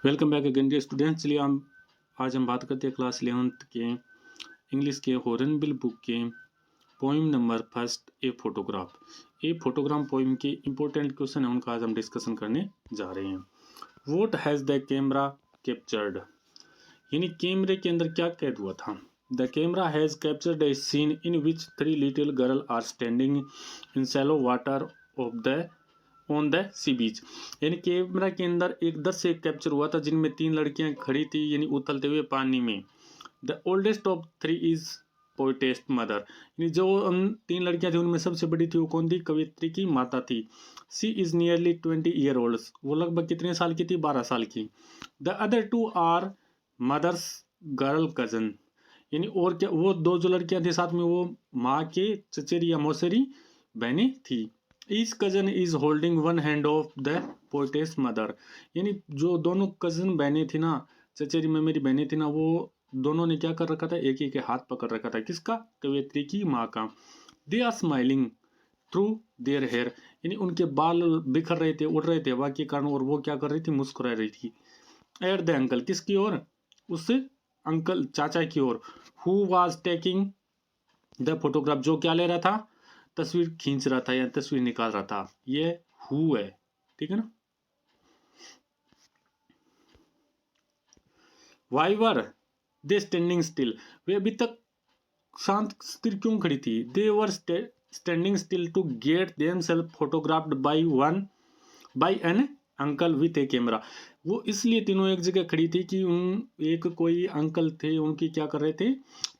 Welcome back again dear students. चलिए आज हम बात करते हैं क्लास 11th के इंग्लिश के हॉर्नबिल बुक के poem number first a photograph poem के इंपॉर्टेंट क्वेश्चन है, उनका आज हम डिस्कशन करने जा रहे हैं। What has the camera captured, यानी कैमरे के अंदर क्या कैद हुआ था। The camera has captured a scene in which 3 little girl are standing in shallow water of the on the sea beach, यानी कैमरा के अंदर एक दृश्य से कैप्चर हुआ था जिनमें 3 लड़कियां खड़ी थी, यानी उथलते हुए पानी में। The oldest of 3 is poet's mother, यानी जो 3 लड़कियां थी उनमें सबसे बड़ी थी वो कौन थी, कवियत्री की माता थी। She is nearly 20 year old, वो लगभग कितने साल की थी, 12 साल की। The other 2 are mother's girl cousin, यानी और क्या, वो 2 जो लड़कियां थी साथ में वो माँ के चचेरी या मौसेरी बहनें थी। Each cousin is holding one hand of the poetess mother, यानी जो दोनों कजन बहनें थी ना, चचेरी में मेरी बहनें थी ना, वो दोनों ने क्या कर रखा था, एक एक के हाथ पकड़ रखा था, किसका, कवियत्री की माँ का। They are smiling through their hair, यानी उनके बाल बिखर रहे थे, उड़ रहे थे हवा के कारण, और वो क्या कर रही थी, मुस्कुरा रही थी। एट द अंकल, किसकी ओर, उस अंकल चाचा की ओर। Who was taking the photograph, जो क्या ले रहा था, तस्वीर खींच रहा था या तस्वीर निकाल रहा था, ये हु है, ठीक है ना। Why were they standing still, वे अभी तक शांत स्थिर क्यों खड़ी थी। They were standing still to get themselves photographed by an uncle with a camera, वो इसलिए तीनों एक जगह खड़ी थी कि एक कोई अंकल थे, उनकी क्या कर रहे थे,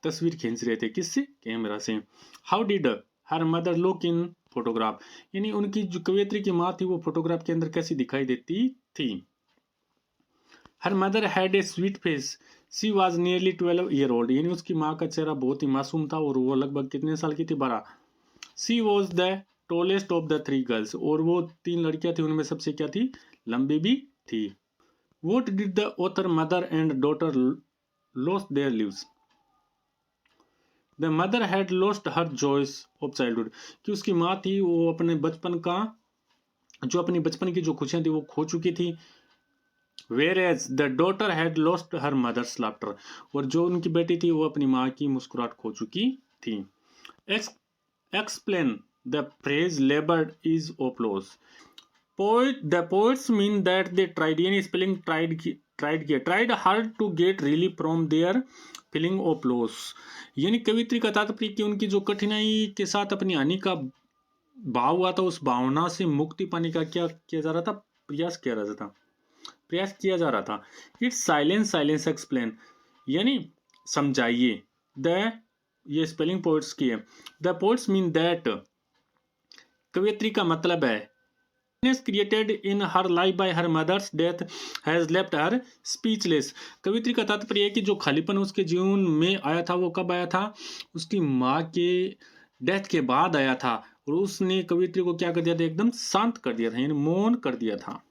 तस्वीर खींच रहे थे, किससे, कैमरा से। How did her mother look in photograph, यानी उनकी जो कवियत्री की माँ थी वो फोटोग्राफ के अंदर कैसी दिखाई देती थी। Her mother had a sweet face, she was nearly 12 year old, यानी उसकी माँ का चेहरा बहुत ही मासूम था और वो लगभग कितने साल की थी, 12। She was the tallest of the 3 girls, और वो 3 लड़कियां थी उनमें सबसे क्या थी, लंबी भी थी। What did the author mother and daughter lost their lives? The mother had lost her joys of childhood, कि उसकी माँ थी वो अपने बचपन का, जो अपनी बचपन की जो खुशियां थी वो खो चुकी थी। Whereas the daughter had lost her mother's laughter, और जो उनकी बेटी थी वो अपनी माँ की मुस्कुराहट खो चुकी थी। Explain the phrase labored is applause. The poets mean that they tried, यानी spelling tried hard to get relief from their feeling of loss, यानी कवित्री का तात्पर्य कि उनकी जो कठिनाई के साथ अपनी हानि का भाव हुआ था, उस भावना से मुक्ति पाने का क्या किया जा रहा था, प्रयास किया जा रहा था। इट्स साइलेंस एक्सप्लेन, यानी समझाइए। ये स्पेलिंग पोएट्स की है। द पोएट्स मीन दैट, कवियत्री का मतलब है, created in her life by her mother's death has left her speechless, कवित्री का तात्पर्य है कि जो खालीपन उसके जीवन में आया था वो कब आया था, उसकी माँ के डेथ के बाद आया था, और उसने कवित्री को क्या कर दिया था, एकदम शांत कर दिया था, यानी मौन कर दिया था।